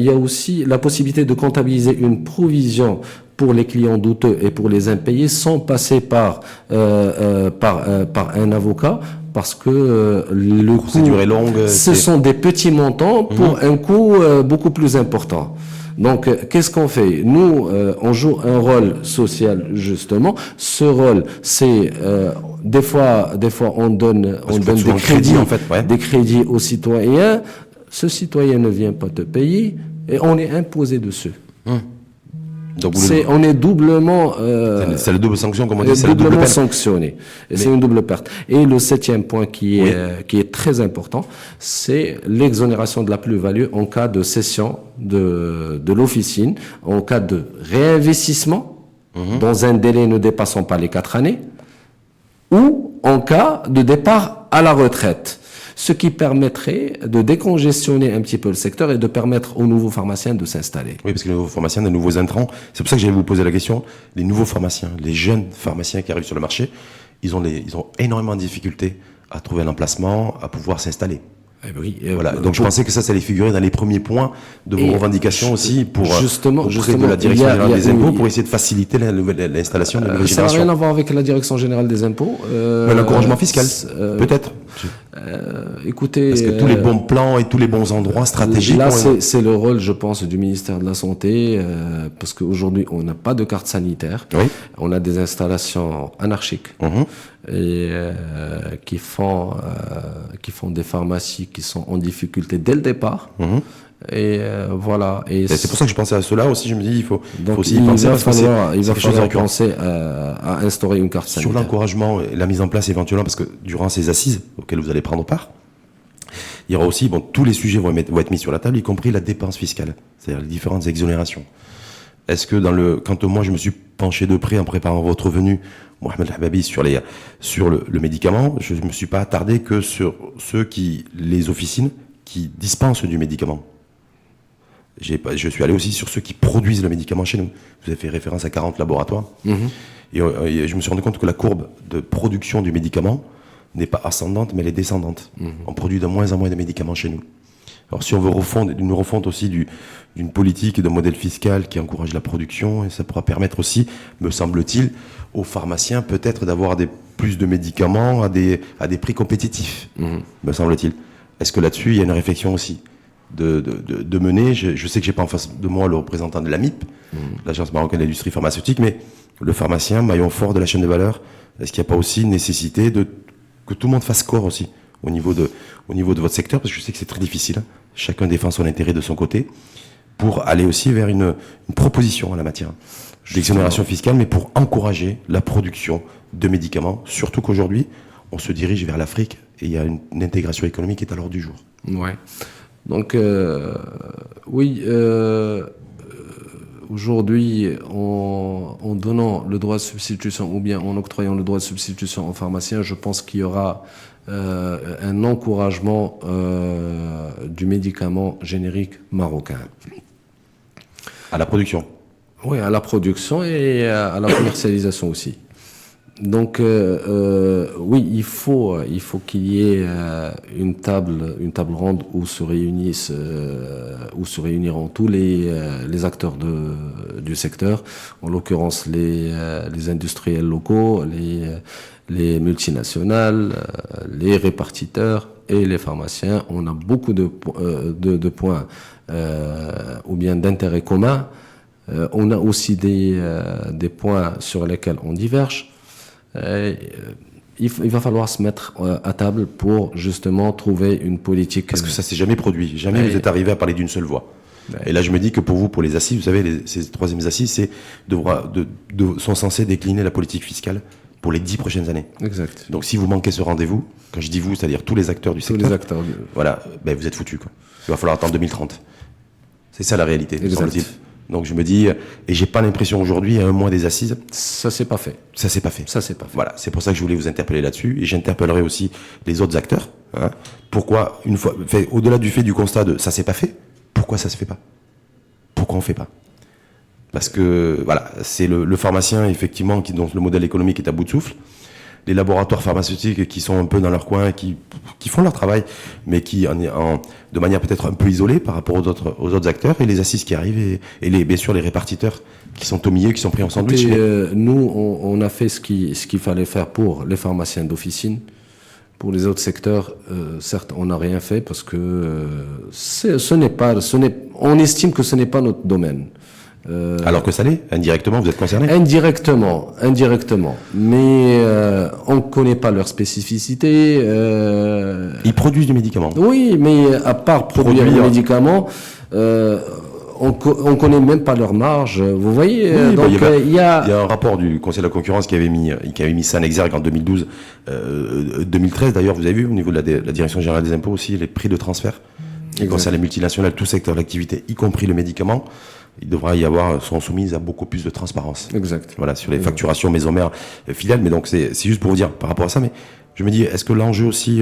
Speaker 2: a aussi la possibilité de comptabiliser une provision pour les clients douteux et pour les impayés sans passer par un avocat, parce que le coût,
Speaker 1: durée longue,
Speaker 2: ce sont des petits montants pour un coût beaucoup plus important. Donc, qu'est-ce qu'on fait? Nous, on joue un rôle social, justement. Ce rôle, c'est des fois, on donne des crédits,
Speaker 1: en fait, ouais.
Speaker 2: des crédits aux citoyens. Ce citoyen ne vient pas te payer et on est imposé dessus.
Speaker 1: Donc
Speaker 2: on est doublement.
Speaker 1: C'est la double sanction, comme on dit, c'est la double
Speaker 2: doublement
Speaker 1: peine.
Speaker 2: sanctionné. Et c'est une double perte. Et le 7e point qui est très important, c'est l'exonération de la plus-value en cas de cession de l'officine, en cas de réinvestissement dans un délai ne dépassant pas les 4 années, ou en cas de départ à la retraite. Ce qui permettrait de décongestionner un petit peu le secteur et de permettre aux nouveaux pharmaciens de s'installer.
Speaker 1: Oui, parce que les nouveaux pharmaciens, les nouveaux intrants, c'est pour ça que j'allais vous poser la question. Les nouveaux pharmaciens, les jeunes pharmaciens qui arrivent sur le marché, ils ont énormément de difficultés à trouver un emplacement, à pouvoir s'installer. Voilà. Donc je pensais que ça allait figurer dans les premiers points de vos revendications aussi pour auprès de la Direction générale des impôts pour essayer de faciliter l'installation de la nouvelle génération.
Speaker 2: Ça n'a rien à voir avec la Direction générale des impôts.
Speaker 1: L'encouragement fiscal, peut-être.
Speaker 2: Écoutez,
Speaker 1: parce que tous les bons plans et tous les bons endroits stratégiques.
Speaker 2: Là, c'est le rôle, je pense, du ministère de la Santé, parce qu'aujourd'hui, on n'a pas de carte sanitaire.
Speaker 1: Oui.
Speaker 2: On a des installations anarchiques et qui font des pharmacies qui sont en difficulté dès le départ. Et voilà. Et
Speaker 1: c'est pour ça que je pensais à cela aussi. Je me dis, il faut aussi
Speaker 2: il
Speaker 1: penser.
Speaker 2: Va falloir penser à instaurer une carte sanitaire.
Speaker 1: Sur l'encouragement et la mise en place éventuellement, parce que durant ces assises auxquelles vous allez prendre part, il y aura aussi, tous les sujets vont être mis sur la table, y compris la dépense fiscale, c'est-à-dire les différentes exonérations. Est-ce que quand moi je me suis penché de près en préparant votre venue, Mohamed Hababi, sur le médicament, je ne me suis pas attardé que sur les officines qui dispensent du médicament. Je suis allé aussi sur ceux qui produisent le médicament chez nous. Vous avez fait référence à 40 laboratoires. Et je me suis rendu compte que la courbe de production du médicament n'est pas ascendante, mais elle est descendante. On produit de moins en moins de médicaments chez nous. Alors si on veut une refonte aussi d'une politique et d'un modèle fiscal qui encourage la production, et ça pourra permettre aussi, me semble-t-il, aux pharmaciens peut-être d'avoir plus de médicaments à des prix compétitifs, me semble-t-il. Est-ce que là-dessus, il y a une réflexion aussi de mener? Je sais que j'ai pas en face de moi le représentant de l'AMIP, l'Agence marocaine d'industrie pharmaceutique, mais le pharmacien, maillon fort de la chaîne de valeur, est-ce qu'il n'y a pas aussi une nécessité que tout le monde fasse corps aussi au niveau de votre secteur, parce que je sais que c'est très difficile, chacun défend son intérêt de son côté, pour aller aussi vers une proposition en la matière d'exonération fiscale, mais pour encourager la production de médicaments, surtout qu'aujourd'hui, on se dirige vers l'Afrique et il y a une intégration économique qui est à l'ordre du jour.
Speaker 2: Ouais. Donc, aujourd'hui, en donnant le droit de substitution ou bien en octroyant le droit de substitution aux pharmaciens, je pense qu'il y aura un encouragement du médicament générique marocain.
Speaker 1: À la production?
Speaker 2: Oui, à la production et à la commercialisation aussi. Donc, oui, il faut qu'il y ait une table ronde où se réuniront tous les acteurs du secteur, en l'occurrence les industriels locaux, les multinationales, les répartiteurs et les pharmaciens. On a beaucoup de points ou bien d'intérêts communs. On a aussi des points sur lesquels on diverge. Il va falloir se mettre à table pour justement trouver une politique.
Speaker 1: Parce que ça s'est jamais produit. Jamais vous êtes arrivé à parler d'une seule voix. Et là, je me dis que pour vous, pour les assises, vous savez, ces troisièmes assises, sont censées décliner la politique fiscale pour les 10 prochaines années.
Speaker 2: Exact.
Speaker 1: Donc si vous manquez ce rendez-vous, quand je dis vous, c'est-à-dire tous les acteurs du secteur,
Speaker 2: les acteurs.
Speaker 1: Voilà, ben vous êtes foutus, quoi. Il va falloir attendre 2030. C'est ça la réalité, semble-t-il. Donc je me dis, et j'ai pas l'impression aujourd'hui, à un mois des assises.
Speaker 2: Ça s'est pas fait.
Speaker 1: Ça s'est pas fait.
Speaker 2: Ça s'est pas fait.
Speaker 1: Voilà, c'est pour ça que je voulais vous interpeller là-dessus, et j'interpellerai aussi les autres acteurs. Hein. Pourquoi, une fois, au-delà du fait du constat de ça s'est pas fait, pourquoi ça se fait pas? Pourquoi on fait pas? Parce que voilà, c'est le pharmacien effectivement dont le modèle économique est à bout de souffle. Les laboratoires pharmaceutiques qui sont un peu dans leur coin, qui font leur travail, mais qui de manière peut-être un peu isolée par rapport aux autres acteurs, et les assises qui arrivent, et bien sûr les répartiteurs qui sont au milieu, qui sont pris en sandwich.
Speaker 2: Nous, on a fait ce qu'il fallait faire pour les pharmaciens d'officine. Pour les autres secteurs, certes, on n'a rien fait parce que on estime que ce n'est pas notre domaine.
Speaker 1: Alors que ça l'est, indirectement, vous êtes concerné?
Speaker 2: Indirectement. Mais on ne connaît pas leur spécificité.
Speaker 1: Ils produisent du médicament.
Speaker 2: Oui, mais à part produire du médicament, on connaît même pas leur marge. Vous voyez,
Speaker 1: oui,
Speaker 2: donc
Speaker 1: il y a un rapport du Conseil de la concurrence qui avait mis ça en exergue en 2012, 2013 d'ailleurs. Vous avez vu au niveau de la Direction générale des impôts aussi les prix de transfert qui concernent les multinationales, tout secteur d'activité, y compris le médicament. Il devra y avoir, sont soumises à beaucoup plus de transparence.
Speaker 2: Exact.
Speaker 1: Voilà, sur les facturations maison mère filiales. Mais donc, c'est juste pour vous dire par rapport à ça. Mais je me dis, est-ce que l'enjeu aussi,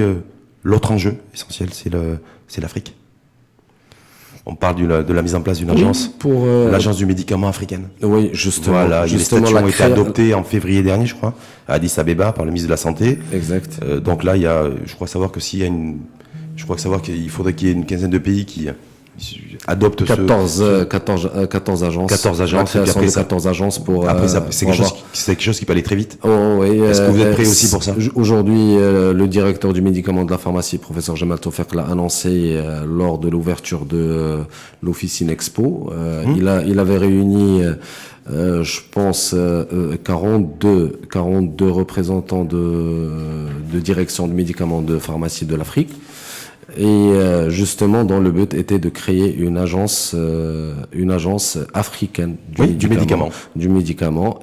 Speaker 1: l'autre enjeu essentiel, c'est l'Afrique? On parle de la mise en place d'une agence,
Speaker 2: pour
Speaker 1: l'agence du médicament africaine.
Speaker 2: Oui, justement.
Speaker 1: Voilà, les statuts ont été adoptés en février dernier, je crois, à Addis Abeba par le ministre de la Santé.
Speaker 2: Exact.
Speaker 1: Donc là, je crois savoir que qu'il faudrait qu'il y ait une quinzaine de pays qui adopte
Speaker 2: 14 agences.
Speaker 1: 14 agences.
Speaker 2: La création de 14 agences pour.
Speaker 1: Après, c'est quelque chose qui peut aller très vite.
Speaker 2: Oh, oui,
Speaker 1: est-ce que vous êtes prêt aussi pour ça?
Speaker 2: Aujourd'hui, le directeur du médicament de la pharmacie, professeur Jamal Tofek, l'a annoncé lors de l'ouverture de l'Officine Expo. Il avait réuni, je pense, 42 représentants de direction de médicaments de pharmacie de l'Afrique. Et justement, dont le but était de créer une agence africaine du médicament.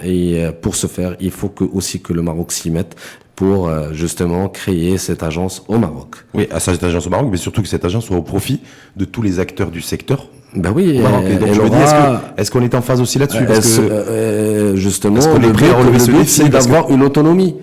Speaker 2: Et pour ce faire, il faut aussi que le Maroc s'y mette pour justement créer cette agence au Maroc.
Speaker 1: Oui, à cette agence au Maroc, mais surtout que cette agence soit au profit de tous les acteurs du secteur.
Speaker 2: Ben oui.
Speaker 1: Donc je me dis, est-ce qu'on est en phase aussi là-dessus?
Speaker 2: Justement, le but, c'est d'avoir une autonomie.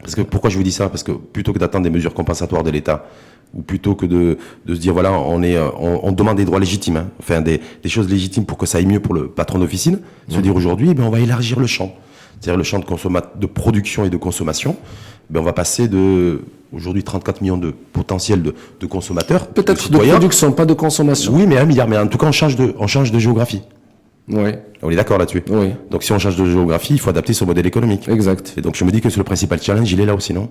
Speaker 1: Parce que pourquoi je vous dis ça? Parce que plutôt que d'attendre des mesures compensatoires de l'État, ou plutôt que de se dire voilà, on demande des droits légitimes, hein, enfin des choses légitimes pour que ça aille mieux pour le patron d'officine, se dire aujourd'hui, on va élargir le champ, c'est-à-dire le champ de production et de consommation. On va passer aujourd'hui 34 millions de potentiels de consommateurs,
Speaker 2: peut-être de production, pas de consommation.
Speaker 1: Oui, mais 1 milliard. Mais en tout cas, on change de géographie.
Speaker 2: Oui.
Speaker 1: On est d'accord là-dessus.
Speaker 2: Oui.
Speaker 1: Donc si on change de géographie, il faut adapter son modèle économique.
Speaker 2: Exact.
Speaker 1: Et donc je me dis que c'est le principal challenge, il est là aussi, non?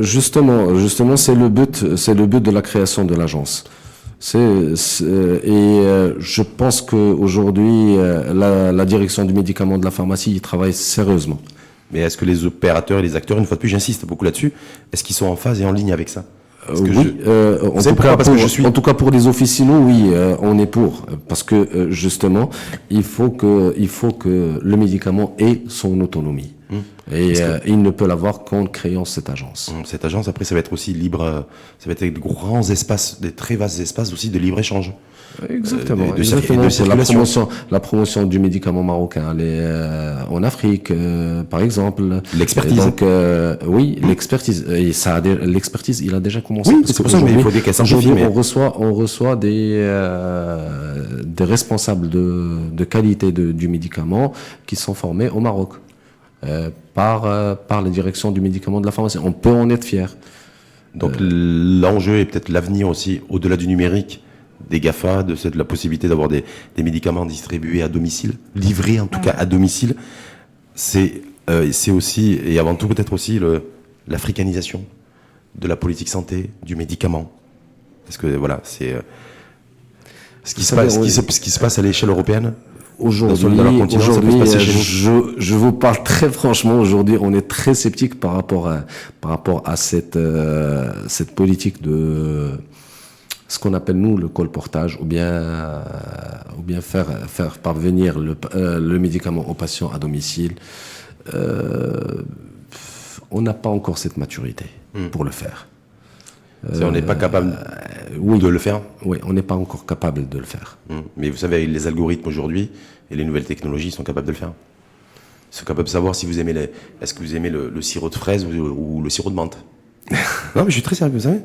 Speaker 2: Justement, c'est le but de la création de l'agence. Je pense que aujourd'hui, la direction du médicament de la pharmacie y travaille sérieusement.
Speaker 1: Mais est-ce que les opérateurs et les acteurs, une fois de plus, j'insiste beaucoup là-dessus, est-ce qu'ils sont en phase et en ligne avec ça?
Speaker 2: Oui, en tout cas pour les officinaux, oui, on est pour, parce que justement, il faut que le médicament ait son autonomie. Et il ne peut l'avoir qu'en créant cette agence.
Speaker 1: Cette agence, après, ça va être aussi libre, ça va être des grands espaces, des très vastes espaces aussi de libre-échange.
Speaker 2: Exactement. La promotion du médicament marocain en Afrique, par exemple.
Speaker 1: L'expertise.
Speaker 2: Donc, oui, l'expertise. Et l'expertise, il a déjà commencé.
Speaker 1: Oui, c'est pour ça qu'il faut des caisses
Speaker 2: aujourd'hui, on reçoit des responsables de qualité du médicament qui sont formés au Maroc. Par la direction du médicament de la pharmacie. On peut en être fier.
Speaker 1: Donc l'enjeu et peut-être l'avenir aussi, au-delà du numérique, des GAFA, de la possibilité d'avoir des médicaments distribués à domicile, livrés en tout cas à domicile, c'est aussi, et avant tout peut-être aussi, l'africanisation de la politique santé, du médicament. Parce que voilà, c'est ce qui se passe à l'échelle européenne.
Speaker 2: Aujourd'hui, je vous parle très franchement. Aujourd'hui, on est très sceptique par rapport à cette politique de ce qu'on appelle nous le colportage, ou bien faire parvenir le médicament au patient à domicile. on n'a pas encore cette maturité pour le faire.
Speaker 1: On n'est pas capable
Speaker 2: Oui.
Speaker 1: de le faire.
Speaker 2: Oui, on n'est pas encore capable de le faire.
Speaker 1: Mais vous savez, les algorithmes aujourd'hui et les nouvelles technologies sont capables de le faire. Ils sont capables de savoir si vous aimez est-ce que vous aimez le sirop de fraise ou le sirop de menthe. Non, mais je suis très sérieux, vous savez.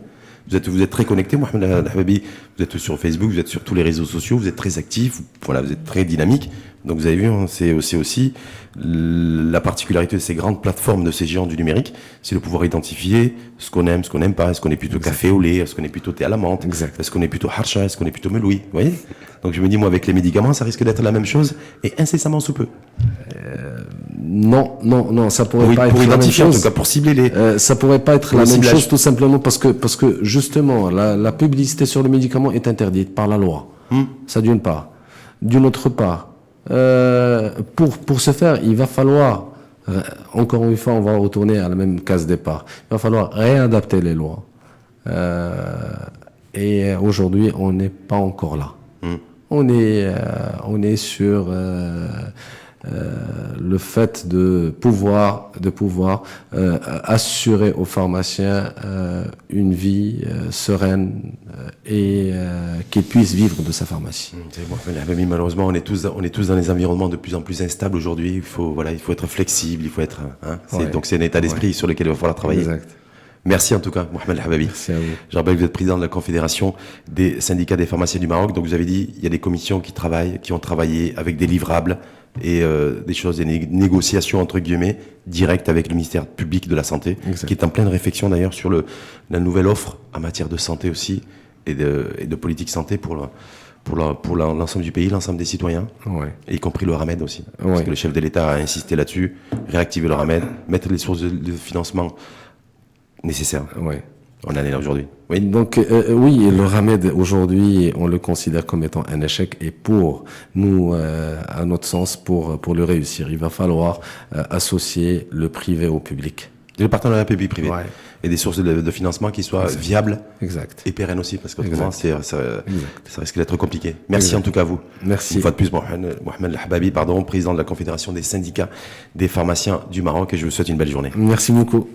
Speaker 1: Vous êtes très connecté, Mohamed Al-Hababi. Vous êtes sur Facebook, vous êtes sur tous les réseaux sociaux, vous êtes très actif, voilà, vous êtes très dynamique. Donc vous avez vu, hein, c'est aussi la particularité de ces grandes plateformes, de ces géants du numérique, c'est de pouvoir identifier ce qu'on aime, ce qu'on n'aime pas. Est-ce qu'on est plutôt café au lait, est-ce qu'on est plutôt thé à la menthe, est-ce qu'on est plutôt harcha, est-ce qu'on est plutôt meloui, vous voyez. Donc je me dis, moi, avec les médicaments, ça risque d'être la même chose et incessamment sous peu.
Speaker 2: Non, ça pourrait pas être
Speaker 1: pour
Speaker 2: la même
Speaker 1: identifier,
Speaker 2: chose.
Speaker 1: en tout cas, pour cibler les.
Speaker 2: Ça pourrait pas être la même
Speaker 1: ciblage.
Speaker 2: chose, tout simplement parce que justement, la publicité sur le médicament est interdite par la loi. Ça d'une part. D'une autre part, pour ce faire, il va falloir, encore une fois, on va retourner à la même case départ. Il va falloir réadapter les lois. Et aujourd'hui, on n'est pas encore là. On est sur le fait de pouvoir assurer aux pharmaciens une vie sereine et qu'ils puissent vivre de sa pharmacie.
Speaker 1: Malheureusement, on est tous dans des environnements de plus en plus instables aujourd'hui. Il faut être flexible, il faut être. Donc c'est un état d'esprit sur lequel il va falloir travailler.
Speaker 2: Exact.
Speaker 1: Merci en tout cas, Mohamed Al-Hababi.
Speaker 2: Merci à vous.
Speaker 1: Je rappelle que vous êtes président de la Confédération des syndicats des pharmaciens du Maroc. Donc vous avez dit, il y a des commissions qui ont travaillé avec des livrables et des choses, des négociations entre guillemets directes avec le ministère public de la Santé, qui est en pleine réflexion d'ailleurs sur la nouvelle offre en matière de santé aussi et de politique santé pour l'ensemble du pays, l'ensemble des citoyens, y compris le RAMED aussi. Parce que le chef de l'État a insisté là-dessus, réactiver le RAMED, mettre les sources de financement nécessaires. On en est là aujourd'hui. Oui.
Speaker 2: Donc oui, le RAMED aujourd'hui, on le considère comme étant un échec et pour nous, à notre sens, pour le réussir, il va falloir associer le privé au public.
Speaker 1: Le partenariat public-privé. Et des sources de financement qui soient viables et pérennes aussi, parce qu'autrement, ça risque d'être compliqué. Merci en tout cas à vous.
Speaker 2: Merci.
Speaker 1: Une fois de plus, Mohamed Al-Hababi, président de la Confédération des syndicats des pharmaciens du Maroc, et je vous souhaite une belle journée.
Speaker 2: Merci beaucoup.